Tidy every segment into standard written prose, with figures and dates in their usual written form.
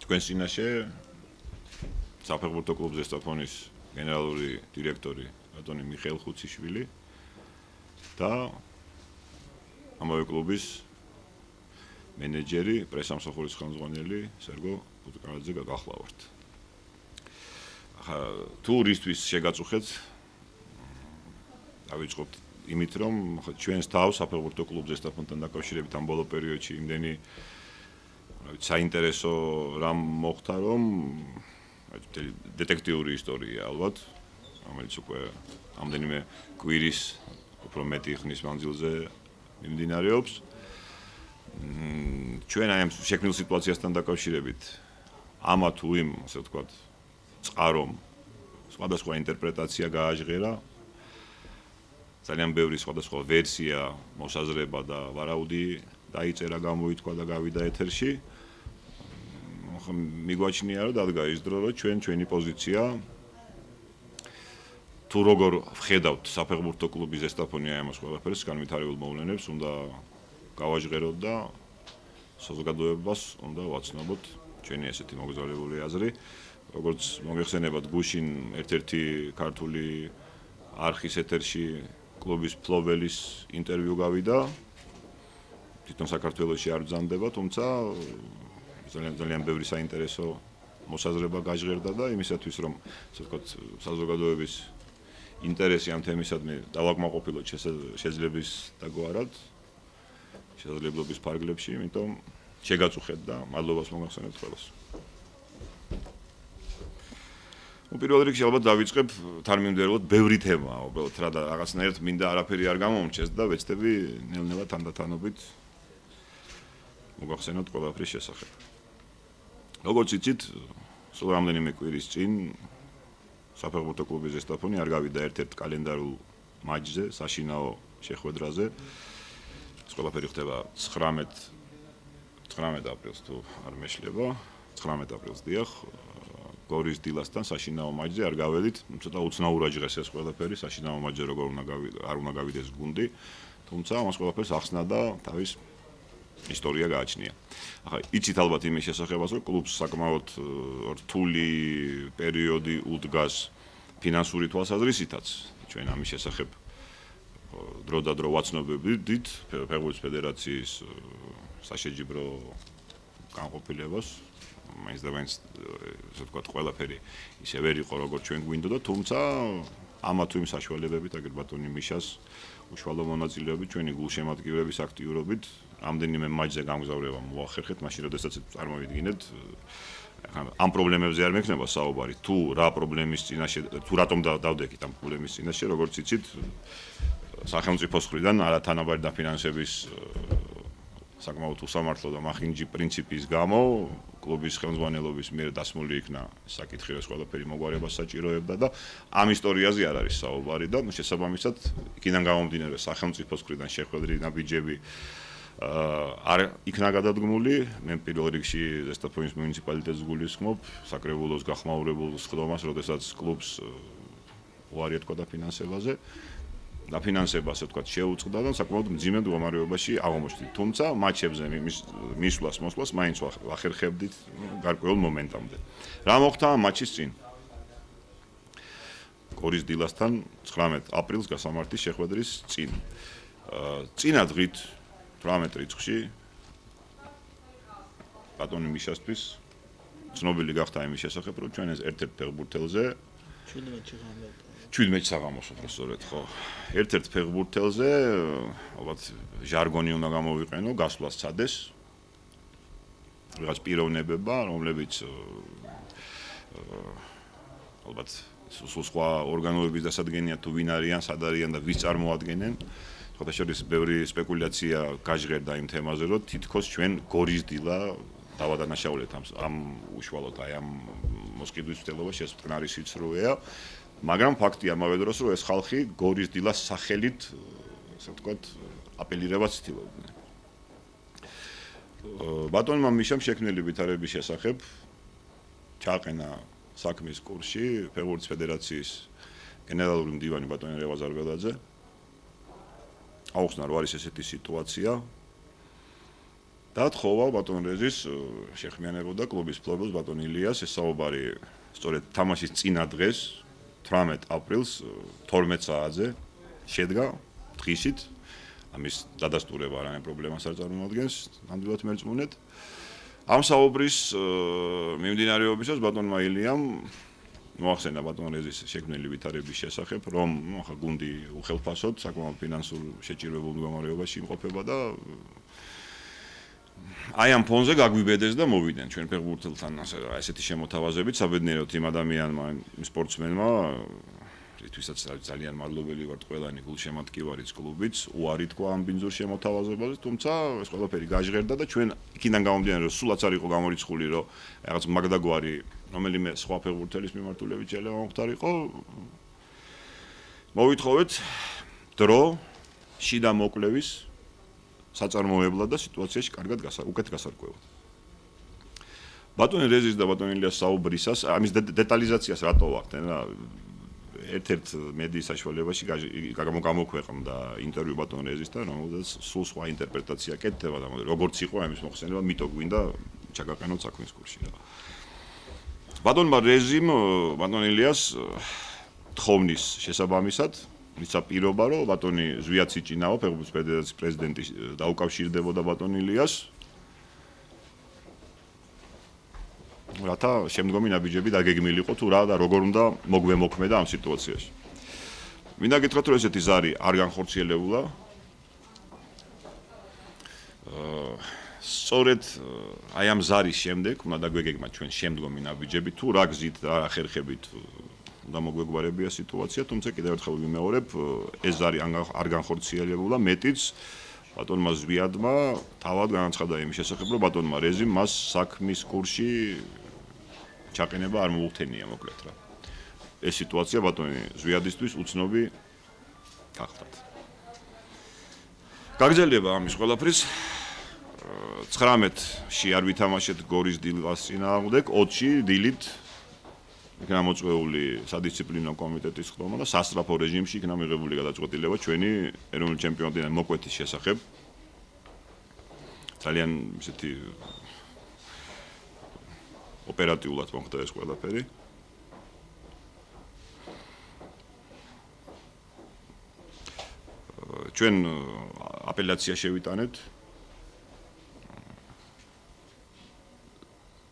თქვენს წინაშე საფეხბურთო კლუბ ზესტაფონის გენერალური დირექტორი ბატონი მიხეილ ხუციშვილი და ამავე კლუბის მენეჯერი, პრესამსახურის ხელმძღვანელი სერგო პუტკარაძე გახლავართ. ახლა თუ რისთვის შეგაწუხეთ დავიწყოთ იმით რომ ჩვენს თავს საფეხბურთო კლუბ ზესტაფონთან დაკავშირებით ამ ბოლო პერიოდში იმდენი საინტერესო რამ მოხდა რომ დეტექტიური ისტორია ალბათ რომელიც უკვე ამდენიმე კვირის უფრო მეტი ხნის მანძილზე მიმდინარეობს ჩვენ აი ამ შექმნილ სიტუაციასთან დაკავშირებით ამა თუ იმ ასე ვთქვათ წყარომ სხვადასხვა ინტერპრეტაცია გააჟღერა ძალიან ბევრი სხვადასხვა ვერსია მოსაზრება და ვარაუდი დაიწერა გამოითქვა და გავიდა ეთერში მიგვაჩნია რომ დადგა ის დრო რომ ჩვენი პოზიცია თუ როგორ ვხედავთ საფეხბურთო კლუბის ზესტაფონი ამას ყველაფერს განვითარებულ მოვლენებს უნდა გავაჟღეროთ და საზოგადოებას უნდა ვაცნობოთ ჩვენი ესეთი მოგზაურებული აზრი როგორც მოგეხსენებათ გუშინ ერთ-ერთი ქართული არხის ეთერში კლუბის ფლობელის ინტერვიუ გავიდა თვითონ საქართველოში არ ბრძანდება თუმცა ძალიან ბევრი საინტერესო მოსაზრება გაჟღერდა და იმისათვის რომ ასე ვთქვათ საზოგადოების ინტერესი ამ თემისადმი დავაკმაყოფილოთ შეძლების დაგვარად შესაძლებლობის ფარგლებში, იმიტომ შეგაწუხეთ და მადლობას მოგახსენებთ ყველას. პირველ რიგში ალბათ დავიწყებ თანმიმდევრულად ბევრი თემაა, უბრალოდ რაღაცნაირად მინდა არაფერი არ გამომრჩეს და ვეცდები ნელ-ნელა თანდათანობით მოგახსენოთ ყველაფრის შესახებ. როგორც იცით, სულ რამდენიმე კვირის წინ საფეხბურთო კლუბის ზესტაფონი არ გავიდა ერთ-ერთ კალენდარულ მატჩზე, საშინაო შეხვედრაზე. ეს ყველაფერი ხდება 19 აპრილს თუ არ მეშლება, 19 აპრილს დიახ, გორის დილასთან საშინაო მატჩზე არ გავედით, ცოტა უცნაურად ჟღეს ეს ყველაფერი, საშინაო მატჩზე როგორ არ უნდა გავიდეს გუნდი, თუმცა ამას ყველაფერს ახსნა და თავის ისტორია გააჩნია. ახლა იცით ალბათ იმის შესახებაც, რომ კლუბს საკმაოდ რთული პერიოდი უდგას ფინანსური თვალსაზრისითაც. ჩვენ ამის შესახებ დრო და დრო ვაცნობებდით ფეხბურთის ფედერაციის საშეჯიბრო განყოფილებას. მაინც და მაინც ასე ვთქვათ ყველაფერი ისე ვერ იყო როგორც ჩვენ გვინდოდა, თუმცა ამა თუ იმ საშუალებებით, აგერ ბატონი მიშას უშუალო მონაწილეობით, ჩვენი გულშემატკივრების აქტიურობით ამდენიმე მატჩზე გამგზავრება მოახერხეთ, მაშინ როდესაც წარმოვიდგინეთ ამ პრობლემებზე არ მექნება საუბარი, თუ რა პრობლემის წინაშე, თუ რატომ დავდექით ამ პრობლემის წინაშე, როგორც იცით, სახელმწიფოს მხრიდან არათანაბარი დაფინანსების საკმაოდ უსამართლო და მახინჯი პრინციპის გამო კლუბის ხელმძღვანელობის მიერ დასმული იქნა საკითხი, რომ ყველაფერი მოგვარებას საჭიროებდა და ამ ისტორიაზე არ არის საუბარი და შესაბამისად იქიდან გამომდინარე სახელმწიფოს მხრიდან შეხვედრი ნაბიჯები არ იქნა გადადგმული. მე პირველ რიგში ზესტაფონის მუნიციპალიტეტს გულისხმობ საკრებულოს გახმაურებულ სხდომას, როდესაც კლუბს უარი ეთქვა დაფინანსებაზე. დაფინანსება, ასე ვთქვათ, შეუწყდა და საკმაოდ მძიმე მდგომარეობაში აღმოჩნდით. თუმცა მატჩებზე მისვლას მაინც ვახერხებდით გარკვეულ მომენტამდე. რა მოხდა მატჩის წინ? გორის დილასთან 19 აპრილს გასამართის შეხვედრის წინ. წინა დღით 18 რიცხვში ბატონი მიშასთვის ცნობილი გახდა იმის შესახებ, რომ ჩვენ ეს ერთ-ერთ ფეხბურთელზე 17 საღამოს უბრალოდ ხო. ერთ-ერთ ფეხბურთელზე ალბათ ჟარგონი უნდა გამოვიყენო, გასვლას ცადეს. რაღაც პიროვნებება, რომლებიც ალბათ სხვა ორგანოების დასადგენია თუ ვინ არიან, სად არიან და ვის წარმოადგენენ. ხოთა შორის ბევრი სპეკულაცია გაჟღერდა იმ თემაზე, რომ თითქოს ჩვენ გორის დილა დავადანაშაულეთ ამ უშუალოდ აი ამ მოსყიდვის ცდელობაში ეს მტკნარი სიცრუეა. მაგრამ ფაქტია ამავე დროს, რომ ეს ხალხი გორის დილას სახელით, ასე ვთქვათ, აპელირებას ცდილობდნენ. ბატონმა მიშამ შექმნილი ვითარების შესახებ ჩააყენა საქმის კურსში ფეხბურთის ფედერაციის გენერალური მდივანი ბატონი რევაზ არბელაძე. აუხსნა, რომ არის ესეთი სიტუაცია. და თხოვალ ბატონ რეზის შეხმიანებოდა კლუბის ფლობელს ბატონ ილიას ეს საუბარი სწორედ თამაშის წინა დღეს 18 აპრილს 12 საათზე შედგა დღისით ამის დადასტურება არანაირ პრობლემას არ წარმოადგენს ნამდვილად მერწმუნეთ ამ საუბრის მიმდინარეობისას ბატონმა ილიამ მოახსენა ბატონ რეზის შექმნილი ვითარების შესახებ რომ ახლა გუნდი უხელფასოდ საკმაოდ ფინანსურ შეჭირებულ მდგომარეობაში იმყოფება და აი ამ ფონზე გაგვიბედეს და მოვიდნენ ჩვენ ფეხბურთელთან ასეთი შემოთავაზებით საბედნიეროდ იმ ადამიანმა იმ სპორტსმენმა რითვისაც ძალიან მადლობელი ვართ ყველანი გულშემატკივარიც კლუბიც უარი თქვა ამ ბინძურ შემოთავაზებაზე თუმცა ეს ყველაფერი გაჟღერდა და ჩვენ იქიდან გამომდინარე რომ სულაც არ იყო გამორიცხული რომ რაღაც მაგდაგვარი რომელიმე სხვა ფეხბურთელის მიმართულებით შეიძლება მომხდარიყო მოვითხოვეთ დრო შიდა მოკლევის საწარმოებლად და სიტუაციაში კარგად უკეთ გასარკვევად. ბატონ რეზის და ბატონ ილიას საუბრისას ამის დეტალიზაციას რატო ვახდენ რა ერთ-ერთ მედიის საშუალებაში გამოქვეყნდა ინტერვიუ ბატონ რეზისთან რომელზეც სულ სხვა ინტერპრეტაცია კეთდება და როგორც იყო ამის მოხსენება მიტო გვინდა ჩაგაყენოთ საქმის კურსში რა. ბატონმა რეზიმ ბატონ ილიას თხოვნის შესაბამისად მისცა პირობა რომ ბატონი ზვიად სიჭინაო ფეხბურთის ფედერაციის პრეზიდენტი დაუკავშირდებოდა ბატონ ილიას რათა შემდგომი ნაბიჯები დაგეგმილიყო თუ რა და როგორ უნდა მოგვემოქმედა ამ სიტუაციაში. მინდა გითხრათ რომ ესეთი ზარი არ განხორციელებულა. სწორედ აი ამ ზარის შემდეგ უნდა დაგვეგეგმათ ჩვენ შემდგომი ნაბიჯები თუ რა გზით და რა ხერხებით და მოგვეგვარებია სიტუაცია, თუმცა კიდევ ერთხელ ვიმეორებ, ეს ზარი არ განხორციელებულა, მეტიც ბატონმა ზვიადმა თავად განაცხადა იმის შესახებ, რომ ბატონმა რეზიმ მას საქმის კურსში ჩაყენება არ მოუხდენია მოკლედ რა. ეს სიტუაცია ბატონი ზვიადისთვის უცნობი გახდათ. გაგრძელდება ამის ყველაფრის 19-ში არ ვითამაშეთ გორის დილას წინააღმდეგ, 20-ში დილით იქნა მოწვეული სადისციპლინო კომიტეტის ხდომა და სასწრაფო რეჟიმში იქნა მიღებული გადაწყვეტილება ჩვენი ეროვნული ჩემპიონატიდან მოკვეთის შესახებ. ძალიან ისეთი ოპერატიულად მოხდა ეს ყველაფერი. ჩვენ აპელაცია შევიტანეთ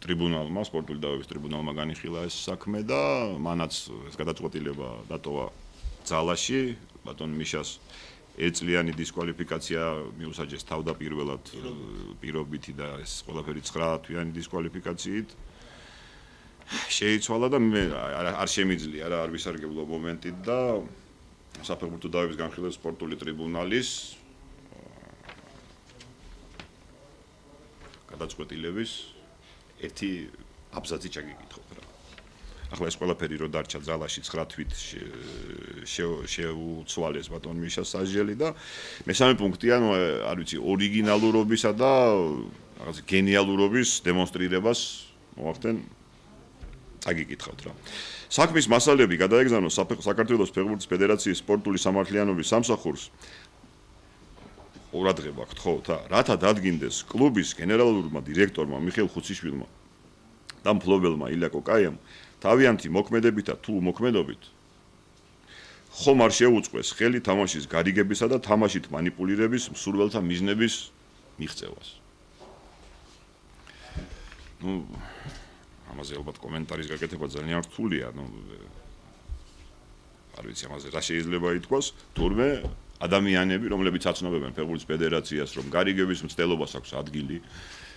ტრიბუნალმა, სპორტული დავების ტრიბუნალმა განიხილა ეს საქმე და მანაც ეს გადაწყვეტილება დატოვა ძალაში, ბატონ მიშას ერთწლიანი დისკვალიფიკაცია მიუსაჯეს თავდაპირველად პირობითი და ეს ყველაფერი 9 თვიანი დისკვალიფიკაციით შეიცვალა და მე არ შემიძლია რა არ ვისარგებლო მომენტით და საფეხბურთო დავების განხილვის სპორტული ტრიბუნალის გადაწყვეტილების ერთი აბზაცი ჩაგიკითხოთ რა. ახლა ეს ყველაფერი რო დარჩა ძალაში 9 თვით შეუცვალეს ბატონ მიშას საჟელი და მესამე პუნქტი ანუ არ ვიცი ორიგინალურობისა და რაღაც გენიალურობის დემონსტრირებას მოახდენ წაგიკითხავთ რა. საქმის მასალები გადაეგზავნოს საქართველოს ფეხბურთის ფედერაციის სპორტული სამართლიანობის სამსახურს ყურადღება აქვს ხო და რათა დადგინდეს კლუბის გენერალურმა დირექტორმა მიხეილ ხუციშვილმა და მფლობელმა ილია კოკაიამ თავიანთი მოქმედებითა თუ მოქმედობით ხომ არ შეუწყეს ხელი თამაშის გარიგებისა და თამაშით მანიპულირების მსურველთა მიზნების მიღწევას. ნუ ამაზე ალბათ კომენტარის გაკეთება ძალიან რთულია, ნუ არ ვიცი ამაზე რა შეიძლება ითქვას, თურმე ადამიანები, რომლებიც აცნობებენ ფეხბურთის ფედერაციას, რომ გარიგების მცდელობას აქვს ადგილი,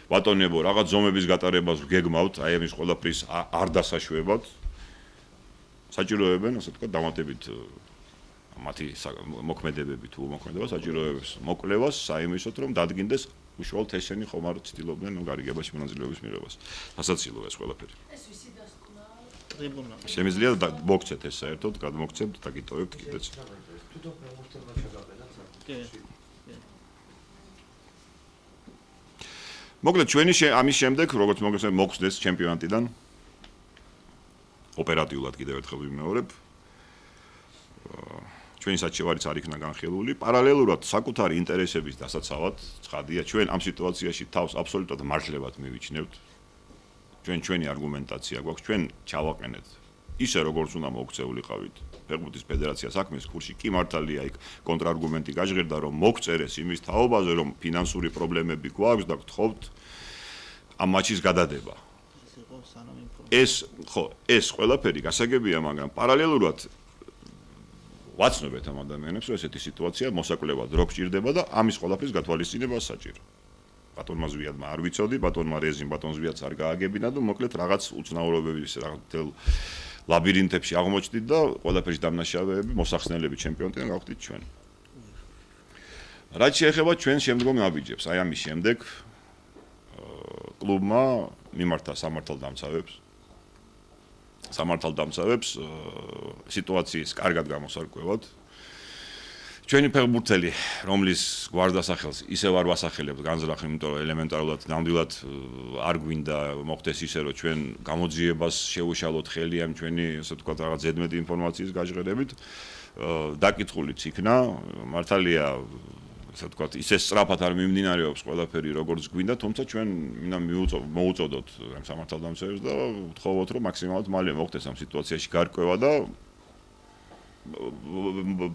ბატონებო, რაღაც ზომების გატარებას ვგეგმავთ, აი ამის ყველაფრის არ დასაშვებად, საჭიროებენ, ასე ვთქვათ, დამატებით მათი მოქმედებები თუ მოქმედება საჭიროებებს მოკლევას, საიმისოთ, რომ დადგინდეს უშუალოდ ესენი ხომ არ ცდილობდნენ გარიგებაში მონაწილეობის მიღებას. სასაცილოა ეს ყველაფერი. ეს ვისი დასკვნა? ტრიბუნალი. შემიძლია მოგცეთ ეს საერთოდ, გადმოგცემთ, დაგიტოვებთ კიდეც. თვითონ ფეხბურთელმა ჩაგაბედათ საქმეში. მოკლედ ჩვენი ამის შემდეგ, როგორც მოგესმენთ, მოხსნეს ჩემპიონატიდან ოპერატიულად კიდევ ერთხელ ვიმეორებ. ჩვენი საჩივარიც არ იქნა განხილული. პარალელურად საკუთარი ინტერესების დასაცავად ცხადია, ჩვენ ამ სიტუაციაში თავს აბსოლუტურად მარჯლებად მივიჩნევთ. ჩვენი არგუმენტაცია გვაქვს, ჩვენ ჩავაყენეთ ისე როგორც უნდა მოქცეულიყავით ფეხბურთის ფედერაცია საქმის კურსში კი მართალია იქ კონტრარგუმენტი გაჟღერდა რომ მოგწერეს იმის თაობაზე რომ ფინანსური პრობლემები გვაქვს და გთხოვთ ამ მატჩის გადადება. ეს ყველაფერი გასაგებია, მაგრამ პარალელურად ვაცნობთ ამ ადამიანებს, რომ ესეთი სიტუაცია მოსაკლებად რო გჭირდება და ამის ყველაფრის გათვალისწინება საჭირო. ბატონმა ზვიადმა არ ვიცოდი, ბატონმა რეზიმ, ბატონ ზვიადს არ გააგებინა და მოკლედ რაღაც უცნაურობების რაღაც ლაბირინთებში აღმოჩნდით და ყველაფერში დამნაშავეები, მოსახსნელები ჩემპიონთან გავხდით ჩვენ. რაც შეეხება ჩვენ შემდგომ ნაბიჯებს, აი ამის შემდეგ კლუბმა მიმართა სამართალდამცავებს სიტუაციის კარგად გამოსარკვევად. ჩვენი ფეხბურთელი, რომლის გვარდასახელს ისევ არ ვასახელებთ განზრახ, იმიტომ რომ ელემენტარულად ნამდვილად არ გვინდა მოხდეს ისე, რომ ჩვენ გამოძიებას შევუშალოთ ხელი ამ ჩვენი, ასე ვთქვათ, რაღაც ზედმეტი ინფორმაციის გაჟღერებით. დაკითხულიც იქნა, მართალია, ასე ვთქვათ, ისე სწრაფად არ მიმდინარეობს ყველაფერი, როგორც გვინდა, თუმცა ჩვენ მინდა მოუწოდოთ ამ სამართალდამცავებს და ვთხოვოთ, რომ მაქსიმალურად მალე მოხდეს ამ სიტუაციაში გარკვევა და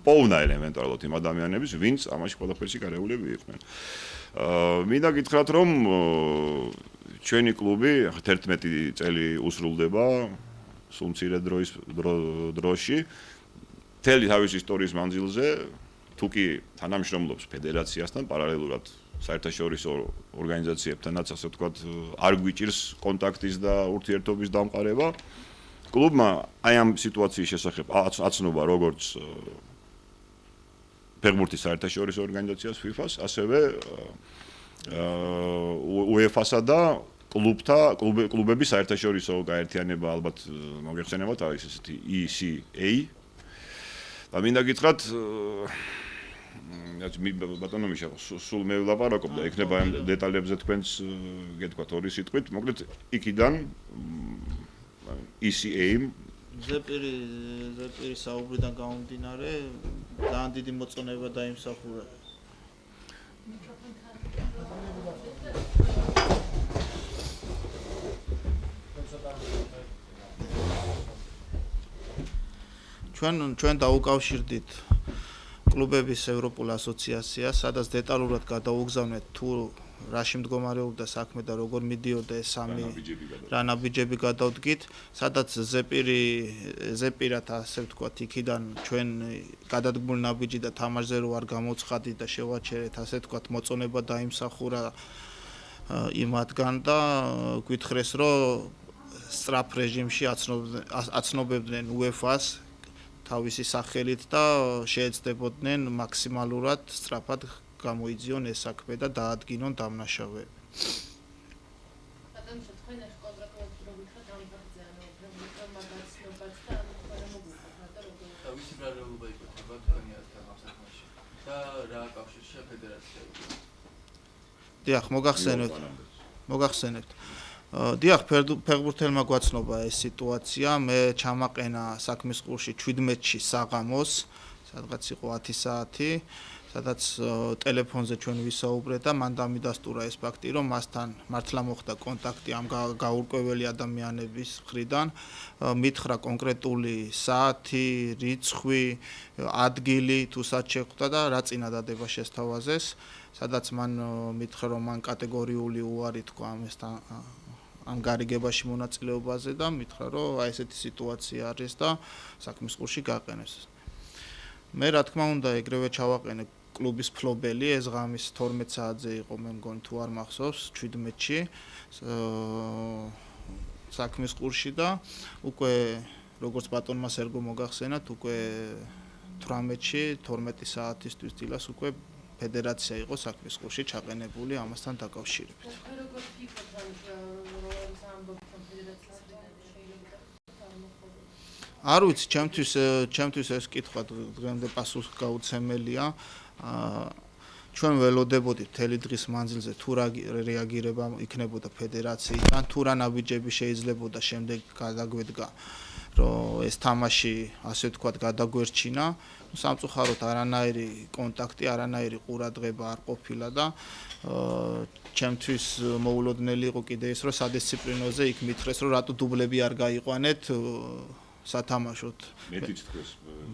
პოვნა ელემენტარულად იმ ადამიანების, ვინც ამაში ყველაფერში გარეულები იყვნენ. მინდა გითხრათ, რომ ჩვენი კლუბი 11 წელი უსრულდება სულ მცირე დროში. მთელი თავის ისტორიის მანძილზე თუ კი თანამშრომლობს ფედერაციასთან, პარალელურად საერთაშორისო ორგანიზაციებთანაც, ასე ვთქვათ, არ გვიჭირს კონტაქტის და ურთიერთობის დამყარება. კლუბმა აი ამ სიტუაციის შესახებ აცნობა როგორც ფეხბურთის საერთაშორისო ორგანიზაციას FIFA-ს, ასევე UEFA-სა და კლუბების საერთაშორისო გაერთიანება ალბათ მოგეხსენებათ არის ესეთი ECA. და მინდა გითხრათ ბატონო მიშა სულ მე ვლაპარაკობ და იქნება ამ დეტალებზე თქვენს გეთქვათ ორი სიტყვით, მოკლედ იქიდან ECA ზეპირი საუბრიდან გამომდინარე ძალიან დიდი მოწონება დაიმსახურა. ჩვენ დაუკავშირდით კლუბების ევროპულ ასოციაციას, სადაც დეტალურად გადაუგზავნეთ თუ რაში მდგომარეობდა საქმე და როგორ მიდიოდა ეს სამი რა ნაბიჯები გადავდგით, სადაც ზეპირად ასე ვთქვათ, იქიდან ჩვენ გადადგმული ნაბიჯი და თამაშზე რო არ გამოცხადით და შევაჩერეთ, ასე ვთქვათ, მოწონება დაიმსახურა იმათგან და გვითხრეს, რომ სწრაფ რეჟიმში აცნობებდნენ UEFA-ს თავისი სახელით და შეეცდებოდნენ მაქსიმალურად სწრაფად გამოიძიონ ეს საქმე და დაადგინონ დამნაშავეები. დიახ, მოგახსენებთ. დიახ, ფეხბურთელმა გვაცნობა ეს სიტუაცია, მე ჩამაყენა საქმის ყურში 17-ში საღამოს, სადღაც იყო 10 საათი, სადაც ტელეფონზე ჩვენ ვისაუბრეთ და მან დამიდასტურა ეს ფაქტი, რომ მასთან მართლა მოხდა კონტაქტი ამ გაურკვეველი ადამიანების მხრიდან, მითხრა კონკრეტული საათი, რიცხვი, ადგილი თუ სად შეხვდა და რა წინადადება შესთავაზეს, სადაც მან მითხრა, რომ მან კატეგორიული უარი თქვა ამ გარიგებაში მონაწილეობაზე და მითხრა, რომ აი ესეთი სიტუაცია არის და საქმის ყურში გაყენეს. მე რა თქმა უნდა ეგრევე ჩავაყენე კლუბის ფლობელი, ეს ღამის 12 საათზე იყო, მე მგონი თუ არ მახსოვს, 17-ში საქმის ყურში და უკვე როგორც ბატონმა სერგო მოგახსენათ, უკვე 18-ში 12 საათისთვის დილას უკვე ფედერაცია იყო საქმის ყურში ჩაყენებული ამასთან დაკავშირებით. არ ვიცი, ჩემთვის ეს კითხვა დღემდე პასუხგაუცემელია. ჩვენ ველოდებოდით მთელი დღის მანძილზე თუ რა რეაგირება იქნებოდა ფედერაციიდან, თუ რა ნაბიჯები შეიძლებოდა შემდეგ გადაგვედგა, რომ ეს თამაში ასე ვთქვათ გადაგვერჩინა, სამწუხაროდ არანაირი კონტაქტი, არანაირი ყურადღება არ ყოფილა და ჩემთვის მოულოდნელი იყო კიდე ის, რომ სადისციპლინოზე იქ მითხრეს, რომ რატო დუბლები არ გაიყვანეთ სათამაშოდ. მეტიც თქვეს.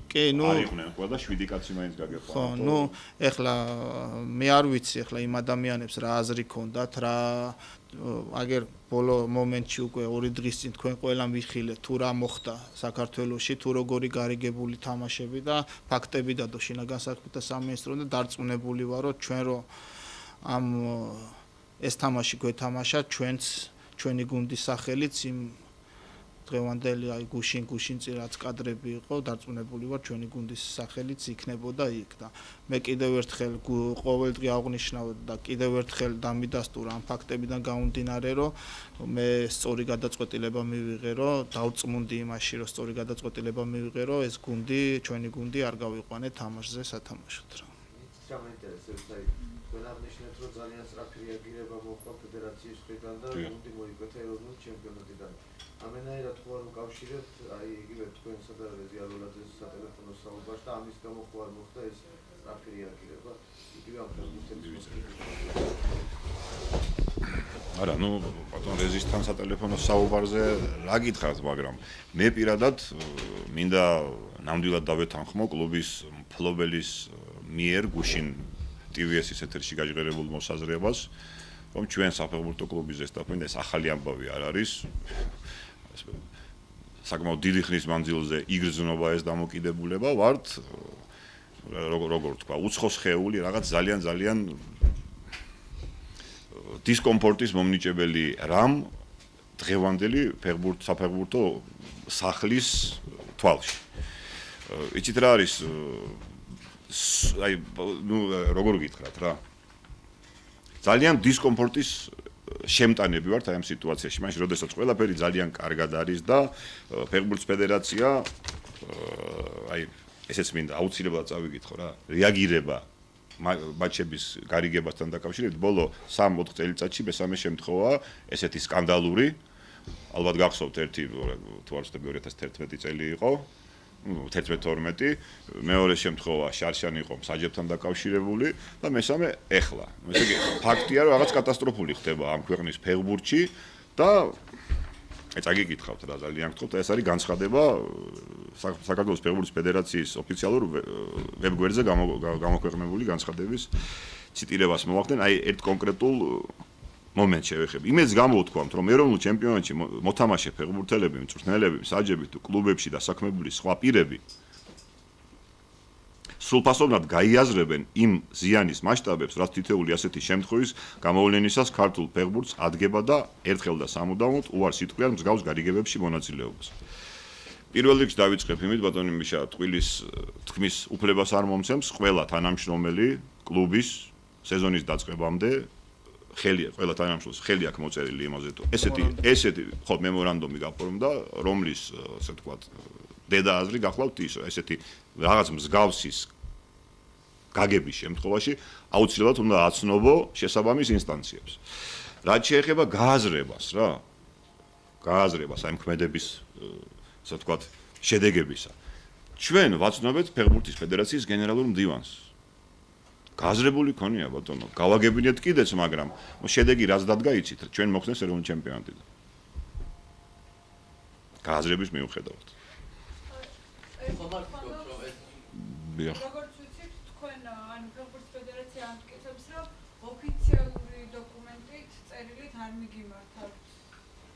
კი, არ იყვნენ ყველა და 7 კაცი მაინც გაგეყვა. ხო, ეხლა მე არ ვიცი ეხლა იმ ადამიანებს რა აზრი ქონდათ, რა აგერ ბოლო მომენტში უკვე 2 დღის წინ თქვენ ყველა მიხილეთ თუ რა მოხდა საქართველოში, თუ როგორი გარიგებული თამაშები და ფაქტები დადო შინაგან საქმეთა სამინისტრომ და დარწმუნებული ვარ, რომ ჩვენ რომ ამ ეს თამაში გვეთამაშა ჩვენი გუნდის სახელით იმ დღევანდელი აი გუშინ რაც კადრები იყო დარწმუნებული ვარ ჩვენი გუნდის სახელით იქნებოდა იქ და მე კიდევ ერთხელ ყოველდღე აღნიშნავ და კიდევ ერთხელ დამიდასტურა ამ ფაქტებიდან გამომდინარე რომ მე სწორი გადაწყვეტილება მივიღე რომ დავწმუნდი იმაში რომ სწორი გადაწყვეტილება მივიღე რომ ეს გუნდი ჩვენი გუნდი არ გავიყვანე თამაშზე სათამაშოდ რა ჩამოინტერესებს აი თქვენ აღნიშნეთ რომ ძალიან სწრაფი რეაგირება მოხდა ფედერაციის მხრიდან და გუნდი მოიკვეთა ეროვნულ ჩემპიონატიდან ამენაირად ხო არ უკავშირებთ აი იგივე თქვენსა და რეზიალულაძეს სატელეფონო საუბარს და ამის გამო ხო არ მოხდა ეს სწრაფი რეაგირება იგივე ამ ფეხბურთელის არა, ну, ბატონ რეზისთან სატელეფონო საუბარზე რა გითხრათ, მაგრამ მე პირადად მინდა ნამდვილად დავეთანხმო კლუბის მფლობელის მიერ გუშინ TVS-ის ეთერში გაჟღერებულ მოსაზრებას, რომ ჩვენ საფეხბურთო კლუბის ზესტაფონი ეს ახალი ამბავი არ არის. საკმაოდ დიდი ხნის მანძილზე იგრძნობა ეს დამოკიდებულება, ვართ როგორ თქვა, უცხო სხეული, რაღაც ძალიან დისკომფორტის მომნიჭებელი რამ დღევანდელი საფეხბურთო სახლის თვალში. იცით რა არის აი ნუ როგორ გითხრათ რა. ძალიან დისკომფორტის შემტანები ვართ აი ამ სიტუაციაში. მაშინ როდესაც ყველაფერი ძალიან კარგად არის და ფეხბურთის ფედერაცია აი ესეც მინდა აუცილებლად წავიკითხო რა. რეაგირება მატჩების გარიგებასთან დაკავშირებით ბოლო 3-4 წელიწადში მესამე შემთხვევაა ესეთი სკანდალური. ალბათ გახსოვთ ერთი თუ არ ვცდები 2011 წელი იყო. 11-12 მეორე შემთხვევა შარშანი იყო საჯებთან დაკავშირებული და მესამე ეხლა. ესე იგი ფაქტია რომ რაღაც კატასტროფული ხდება ამ ქვეყნის ფეხბურთში და წაგიკითხავთ რა ძალიან გთხოვთ ეს არის განცხადება საქართველოს ფეხბურთის ფედერაციის ოფიციალურ ვებგვერდზე გამოქვეყნებული განცხადების ციტირებას მოვახდენ აი ერთ კონკრეტულ მომენტს შევეხები. იმედს გამოვთქვამთ, რომ ეროვნულ ჩემპიონატში მოთამაშე ფეხბურთელები, მწვრთნელები, საჯები თუ კლუბებში დასაქმებული სხვა პირები სრულფასოვნად გაიაზრებენ იმ ზიანის მასშტაბებს, რაც თითოეული ასეთი შემთხვევის გამოვლენისას ქართულ ფეხბურთს ადგება და ერთხელ და სამუდამოდ უარს იტყვიან მსგავს გარიგებებში მონაწილეობას. პირველ რიგში დავიწყებ იმით, ბატონი მიშა, ტყუილის თქმის უფლებას არ მომცემს ყველა თანამშრომელი კლუბის სეზონის დაწყებამდე ყველა თანამშრომელს ხელი აქვს მოწერილი იმაზე თუ ესეთი ხო მემორანდუმი გაფორმდა რომლის ასე ვთქვათ დედა აზრი გახლავთ ის ესეთი რაღაც მსგავსის გაგების შემთხვევაში აუცილებლად უნდა აცნობო შესაბამის ინსტანციებს. რაც შეეხება გააზრებას რა გააზრებას აი ქმედების ასე ვთქვათ შედეგებისა. ჩვენ ვაცნობთ ფეხბურთის ფედერაციის გენერალურ მდივანს. გააზრებული ქონია ბატონო, გავაგებინეთ კიდეც, მაგრამ შედეგი რაც დადგა იცით, ჩვენ მოხდენს ეროვნულ ჩემპიონატიდან. გააზრების მიუხედავად. როგორც ვიცით, თქვენ ან ფეხბურთის ფედერაცია ამტკიცებს, რომ ოფიციალური დოკუმენტით წერილით არ მიგიმართავთ.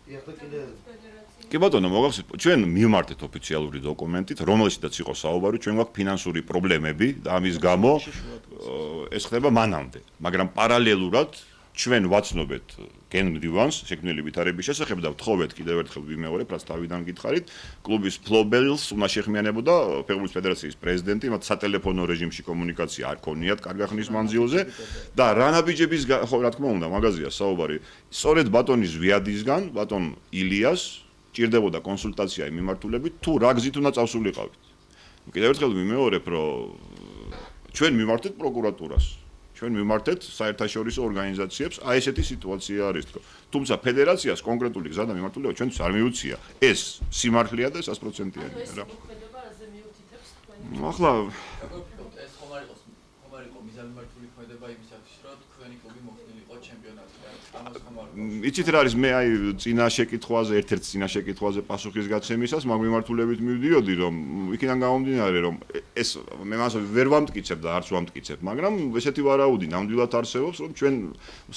კი ბატონო, მოგახსენებთ, ჩვენ მივმართეთ ოფიციალური დოკუმენტით, რომელშიც იყო საუბარი, ჩვენ გვაქვს ფინანსური პრობლემები და ამის გამო ეს ხდება მანამდე, მაგრამ პარალელურად ჩვენ ვაცნობთ გენმდივანს შექმნილი ვითარების შესახებ და ვთხოვეთ კიდევ ერთხელ ვიმეორებ, რაც თავიდან გითხარით, კლუბის ფლობელს უნდა შეხმიანებოდა ფეხბურთის ფედერაციის პრეზიდენტი, მათ სატელეფონო რეჟიმში კომუნიკაცია არ ქონიათ კარგი ხნის მანძილზე და რანაბიჯების ხო რა თქმა უნდა, მაგაზია საუბარი. სწორედ ბატონის ვიადისგან, ბატონ ილიას ჭირდებოდა კონსულტაცია იმ მიმართულებით, თუ რა გზით უნდა წავსულიყავით. კიდევ ერთხელ ვიმეორებ, რომ ჩვენ მივმართეთ პროკურატურას. ჩვენ მივმართეთ საერთაშორისო ორგანიზაციებს, აი ესეთი სიტუაცია არის თქო. თუმცა ფედერაციას კონკრეტული გზა და მიმართულება ჩვენთვის არ მიუცია. ეს სიმართლეა და 100%-იანი რა. ახლა ეს ხომ არ იყო მიზანმიმართული ქმედება იმისათვის, რომ თქვენი კლუბი მოხდნილიყო ჩემპიონატში. ამას ხომ არ იყო. იცით რა არის მე აი წინა შეკითხვაზე ერთ-ერთ წინა შეკითხვაზე პასუხის გაცემისას მაგ მიმართულებით მივდიოდი რომ იქიდან გამომდინარე რომ ეს მე მას ვერ ვამტკიცებ და არც ვამტკიცებ მაგრამ ესეთი ვარაუდი ნამდვილად არსებობს რომ ჩვენ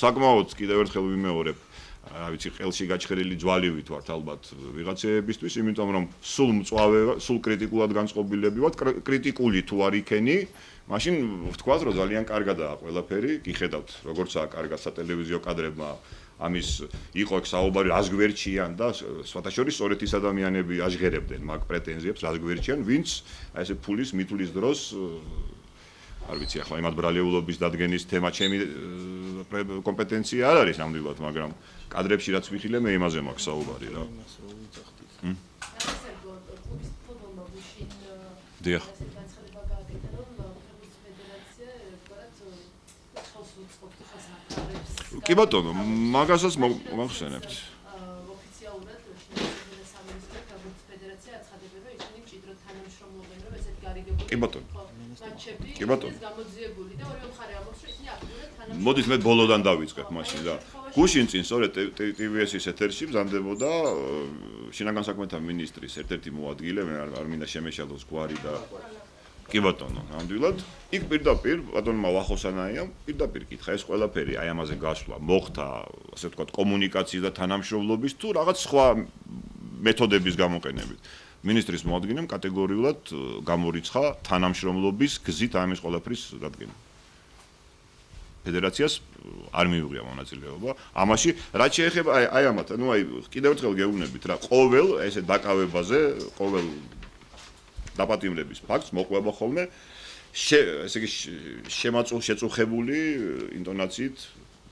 საკმაოდ კიდევ ერთხელ ვიმეორებ რა ვიცი ყელში გაჩხერილი ძვალივით ვართ ალბათ ვიღაცეებისთვის იმიტომ რომ სულ მწვავე სულ კრიტიკულად განწყობილები ვართ კრიტიკული თუ არ იქენი მაშინ ვთქვათ რომ ძალიან კარგადაა ყველაფერი გიხედავთ როგორცაა კარგად სატელევიზიო კადრებმა ამის იყო ეგ საუბარი რას გვერდჩიან და სხვათა შორის სწორედ ის ადამიანები აჟღერებდნენ მაგ პრეტენზიებს რას გვერდჩიან ვინც აი ესე ფულის მითulis დროს არ ვიცი ახლა იმად ბრალეულობის დადგენის თემა ჩემი კომპეტენცია არ არის ნამდვილად მაგრამ კადრებში რაც ვიხილე მე იმაზე მაქვს საუბარი რა დიახ კი ბატონო, მაგასაც მოგხსენებთ. ოფიციალურად შინაგანების სამინისტრო ფეხბურთის ფედერაცია აცხადებდა ისინი მჭიდროდ თანამშრომლობენ რომ ესეთ გარიგებული კი ბატონო. მატჩები კი ბატონო. გამოძიებული და ორივე მხარე ამბობს რომ ისინი აქტიურად თანამშრომლობენ. მოდით მე ბოლოდან დავიწყებ მაშინ რა. გუშინ წინ სწორედ TVS-ის ეთერში მზადდებოდა შინაგან საქმეთა მინისტრის ერთ-ერთი მოადგილე, მე არ მინდა შემეშალოს გვარი და კი ბატონო, ნამდვილად. იქ პირდაპირ ბატონმა ვახოსანაიამ პირდაპირ კითხა ეს ყველაფერი აი ამაზე გასვლა მოხდა, ასე ვთქვათ, კომუნიკაციის და თანამშრომლობის თუ რაღაც სხვა მეთოდების გამოყენებით. მინისტრის მოადგილემ კატეგორიულად გამორიცხა თანამშრომლობის გზით ამის ყველაფრის დადგენა. ფედერაციას არ მიუღია მონაწილეობა. ამაში რაც შეეხება აი ამათ, ну აი კიდევ ერთხელ გეუბნებით რა, ყოველ ესე დაკავებაზე, ყოველ დაპატიმრების ფაქტს მოყვება ხოლმე ესე იგი შეწუხებული ინტონაციით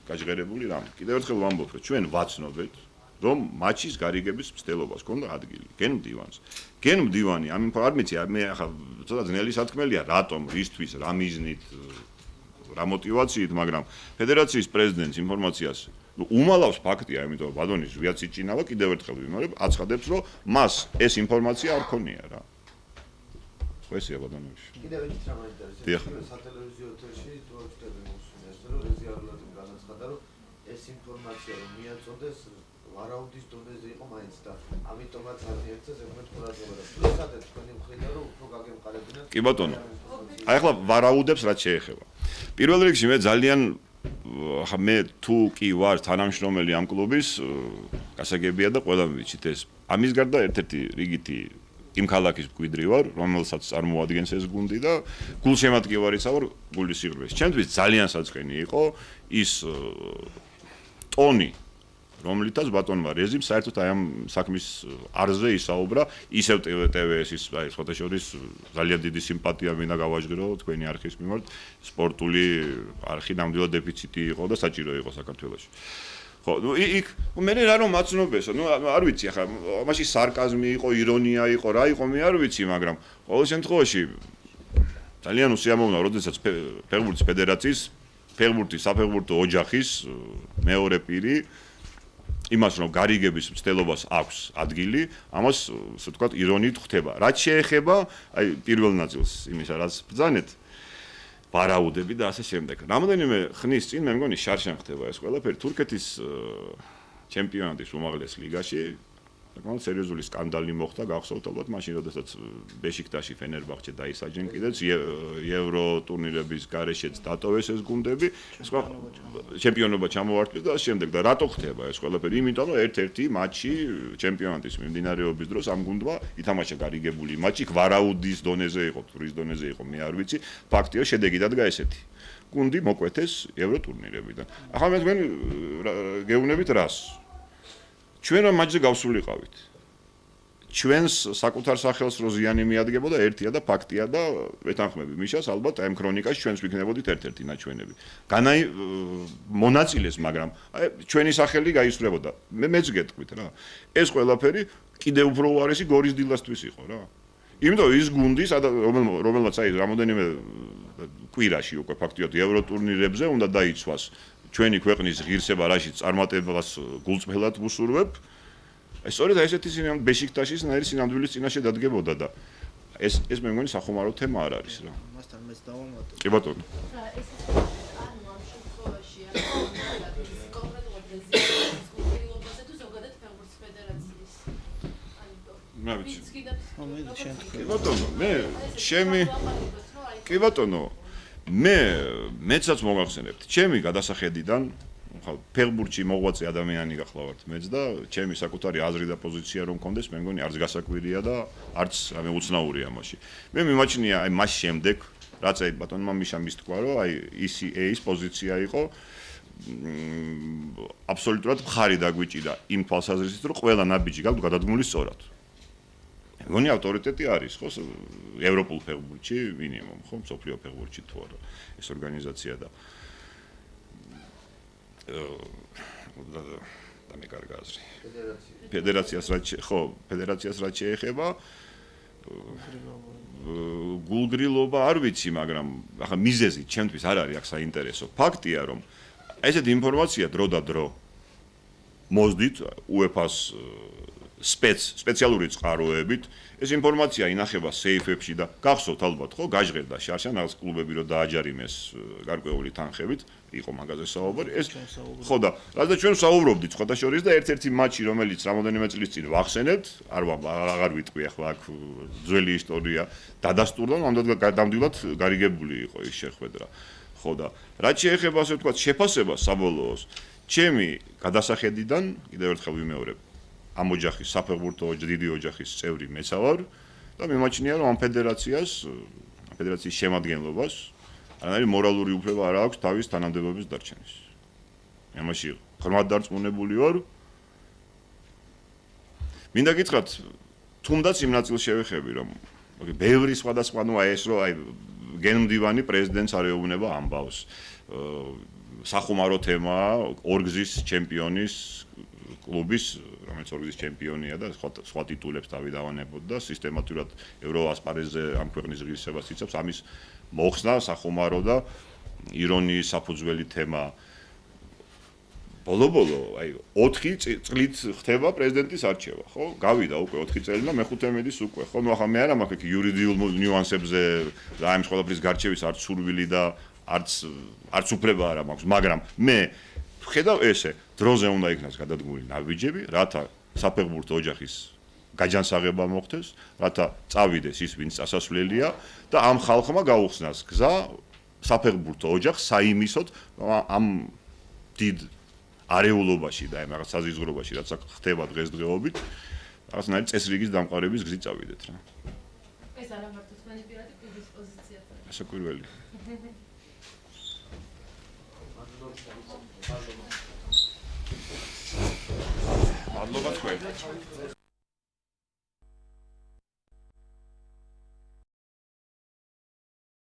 გაჟღერებული რამე. კიდევ ერთხელ ვამბობ, რომ ჩვენ ვაცნობთ, რომ მატჩის გარიგების მცდელობას ქონდა ადგილი. გენ მდივანი, ამ არ ვიცი, მე ახლა ცოტა ძნელი სათქმელია, რატომ, რისთვის, რა მიზნით, რა мотивაციით, მაგრამ ფედერაციის პრეზიდენტის ინფორმაციას უმალავს ფაქტია, იმიტომ რომ ბატონის ვიაციჭინავა კიდევ ერთხელ ვიმეორებ, აცხადებს, რომ მას ეს ინფორმაცია არ ქონია რა. ესეა ბატონოში. კიდევ ერთი რამ აინტერესებს, სატელევიზიო ეთერში თორჩტები მოსუნეს, რომ რეზიარულად განაცხადა, რომ ეს ინფორმაცია რომ მიაწოდეს ვარაუდის დონეზე იყო მაინც და ამიტომაც არ მიექცა ზოგადად ყურადღება. სულისადეთ თქვენი მხრიდან რომ უფრო გაგემყარებინათ. კი ბატონო. აი ახლა ვარაუდებს რაც შეეხება. პირველ რიგში მე ძალიან ახლა მე თუ კი ვარ თანამშრომელი ამ კლუბის, გასაგებია და ყველა ვიცით ეს. ამის გარდა ერთ-ერთი რიგითი იმ ქალაქის მკვიდრი ვარ, რომელსაც წარმოადგენს ეს გუნდი და გულშემატკივარიცა ვარ გულის სიღრმეში. ჩემთვის ძალიან საწყენი იყო ის ტონი, რომლითაც ბატონმა რეზიმ საერთოდ აი ამ საქმის არზე ისაუბრა, ისევ TVS-ის, აი სხვათა შორის ძალიან დიდი სიმპათია მინდა გავაჟღერო თქვენი არქის მიმართ, სპორტული არქი ნამდვილად დეფიციტი იყო და საჭირო იყო საქართველოში. ხო, იქ მე რა რომ მაცნობესო, არ ვიცი ახლა, მაშინ სარკაზმი იყო, ირონია იყო, რა იყო, მე არ ვიცი, მაგრამ ყოველ შემთხვევაში ძალიან უსიამოვნა, როდესაც ფეხბურთის ფედერაციის, ფეხბურთის საფეხბურთო ოჯახის მეორე პირი იმას რომ გარიგების მცდელობას აქვს ადგილი, ამას ასე ვთქვათ ირონიით ხვდება. რაც შეეხება აი პირველ ნაწილს იმისა, რაც ბრძანეთ ვარაუდები და ასე შემდეგ. რამოდენიმე ხნის წინ მე მგონი შარშან ხდება ეს ყველაფერი თურქეთის ჩემპიონატის უმაღლეს ლიგაში. საკმაოდ სერიოზული სკანდალი მოხდა, გახსოვთ ალბათ მაშინ, როდესაც ბეშიქტაში ფენერბახჩე დაისაჯენ კიდეც ევრო ტურნირების გარეშეც დატოვეს ეს გუნდები, სხვა ჩემპიონობა ჩამოვართვეს და ასე შემდეგ. და რატო ხდება ეს ყველაფერი? იმიტომ რომ ერთ-ერთი მატჩი ჩემპიონატის მიმდინარეობის დროს ამ გუნდმა ითამაშა გარიგებული მატჩი, ვარაუდის დონეზე იყო, ტურის დონეზე იყო, მე არ ვიცი, ფაქტია შედეგი დადგა ესეთი. გუნდი მოკვეთეს ევრო ტურნირებიდან. ახლა მე თქვენ გეუბნებით რას? ჩვენ რომ მატჩზე გავსულიყავით. ჩვენს საკუთარ სახელს რო ზიანი მიადგებოდა ერთია და ფაქტია და ვეთანხმები მიშას ალბათ აი ამ ქრონიკაში ჩვენს ვიქნებოდით ერთ-ერთი ნაჩვენები. განაი მონაწილეს, მაგრამ აი ჩვენი სახელი გაისვრებოდა. მეც გეტყვით რა. ეს ყველაფერი კიდევ უფრო უარესი გორის დილასთვის იყო რა. იმიტომ ის გუნდი, რომელმაც აი რამოდენიმე კვირაში უკვე ფაქტიურად ევრო ტურნირებზე უნდა დაიცვას ჩვენი ქვეყნის ღირსება რაშიც წარმატებას გულწრფელად ვუსურვებ. სწორედ აი ესეთი ბეშიქტაშის ნაირი სინამდვილის წინაშე დადგებოდა და ეს მე მგონი სახუმარო თემა არ არის რა. მასთან მეც დავამატო. კი ბატონო. რა ეს ანუ ამ შემთხვევაში კონკრეტულად რეზიდენტის კულტურილობაზე თუ ზოგადად ფეხბურთის ფედერაციის მე ვიცი. მომენტ შენ თქვი. კი ბატონო, მე ჩემი კი ბატონო, მეცაც მოგახსენებთ. ჩემი გადასახედიდან ხა ფეხბურთში მოღვაწე ადამიანი გახლავართ მეც და ჩემი საკუთარი აზრი და პოზიცია რომ მქონდეს, მე მგონი არც გასაკვირია და არც რამე უცნაურია მაშინ. მე მიმაჩნია აი მას შემდეგ, რაც აი ბატონმა მიშამ ის თქვა, რომ აი ECA-ის პოზიცია იყო აბსოლუტურად მხარი დაგვიჭირა იმ თვალსაზრისით, რომ ყველა ნაბიჯი გაქვს გადადგმული სწორად. მე მგონი ავტორიტეტი არის, ხო, ევროპულ ფეხბურთში მინიმუმ, ხო, მსოფლიო ფეხბურთში თუ არა ეს ორგანიზაცია და და მე კარგი აზრი. ფედერაციას რაც შეეხება გულგრილობა არ ვიცი, მაგრამ ახლა მიზეზი ჩემთვის არ არის აქ საინტერესო. ფაქტია, რომ ესეთი ინფორმაცია დრო და დრო მოძდით UEFA-ს სპეციალური წყაროებით. ეს ინფორმაცია ინახება სეიფებში და გახსოვთ ალბათ, ხო, გაჟღერდა შარშან რაღაც კლუბები რომ დააჯარიმეს გარკვეული თანხებით, იყო მაგაზე საუბარი. ეს ხო და რადგან ჩვენ საუბრობდით ხოთაშორის და ერთ-ერთი მატჩი, რომელიც რამოდენიმე წლის წინ ვახსენებთ, აღარ ვიტყვი ახლა აქ ძველი ისტორია, დადასტურდა, ნამდვილად გარიგებული იყო ის შეხვედრა. ხო და რაც შეეხება ასე ვთქვათ შეფასებას საბოლოოს, ჩემი გადასახედიდან კიდევ ერთხელ ვიმეორებ ამ ოჯახის საფეხბურთო დიდი ოჯახის წევრი მეც ვარ და მიმაჩნია რომ ამ ფედერაციის შემადგენლობას არანაირი მორალური უფლება არ აქვს თავის თანამდებობის დარჩენის. ამაში ღრმად დარწმუნებული ვარ. მინდა გითხრათ, თუნდაც იმ ნაწილს შევეხები, რომ ბევრი სხვადასხვა ეს რომ აი გენმდივანი პრეზიდენტს არ ეუბნება ამბავს. სახუმარო თემაა ორგზის ჩემპიონის კლუბის, რომელიც ორგზის ჩემპიონია და სხვა ტიტულებს დავიდავანებოდა და სისტემატურად ევროასპარეზზე ამ ქვეყნის ღირსებას იცავს. ამის მოხსნა სახუმარო და ირონიის საფუძველი თემა. ბოლო-ბოლო, აი 4 წლით ხდება პრეზიდენტის არჩევა, ხო? გავიდა უკვე 4 წელი და მეხუთე მედის უკვე, ხო? ნუ ახლა მე არ მაქვს იურიდიულ ნიუანსებზე და ამ ყველაფრის გარჩევის არც სურვილი და არც უფლება არ მაქვს, მაგრამ მე ხედავ ესე, დროზე უნდა იქნას გადადგმული ნაბიჯები, რათა საფეხბურთო ოჯახის გაჯანსაღება მოხდეს, რათა წავიდეს ის, ვინც წასასვლელია და ამ ხალხმა გაუხსნას გზა საფეხბურთო ოჯახს საიმისოდ ამ დიდ არეულობაში და ამ რაღაც საზიზღრობაში, რაც ხდება დღესდღეობით, რაღაცნაირი წესრიგის დამყარების გზით წავიდეთ რა. ეს არა მარტო თქვენი პირადი კლუბის პოზიციაა. გასაკვირველი. მადლობა თქვენ.